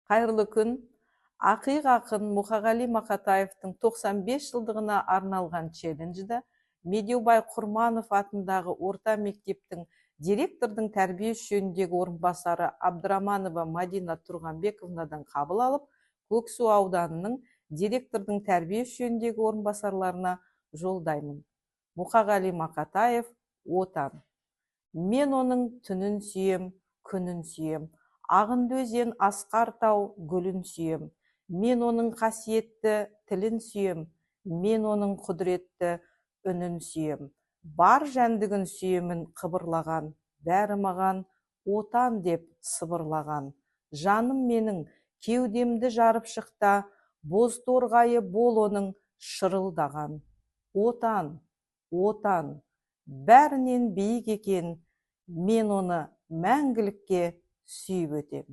Қайырлы күн. Ақиқ ақын Мұқағали Мақатаевтың 95 жылдығына арналған челленджді Медеубай Құрманов атындағы орта мектептің директордың тәрбие жөніндегі орынбасары Абдраманова Мадина Тұрғанбековнадан қабыл алып, Көксу ауданының директордың тәрбие жөніндегі орынбасарларына жолдаймын. Мұқағали Мақатаев, отан. Мен оның түнін сүйем, күнін сүйем. Ағынды өзен, асқар тау, гүлін сүйем. Мен оның қасиетті тілін сүйем. Мен оның құдіретті үнін сүйем. Бар жәндігін сүйемін қыбырлаған. Бәрі маған отан деп сыбырлаған. Жаным менің кеудемді жарып шықта, боз торғайы бол оның шырылдаған. Отан, отан, бәрінен биік екен, мен оны мәңгілікке сүйіп өтем.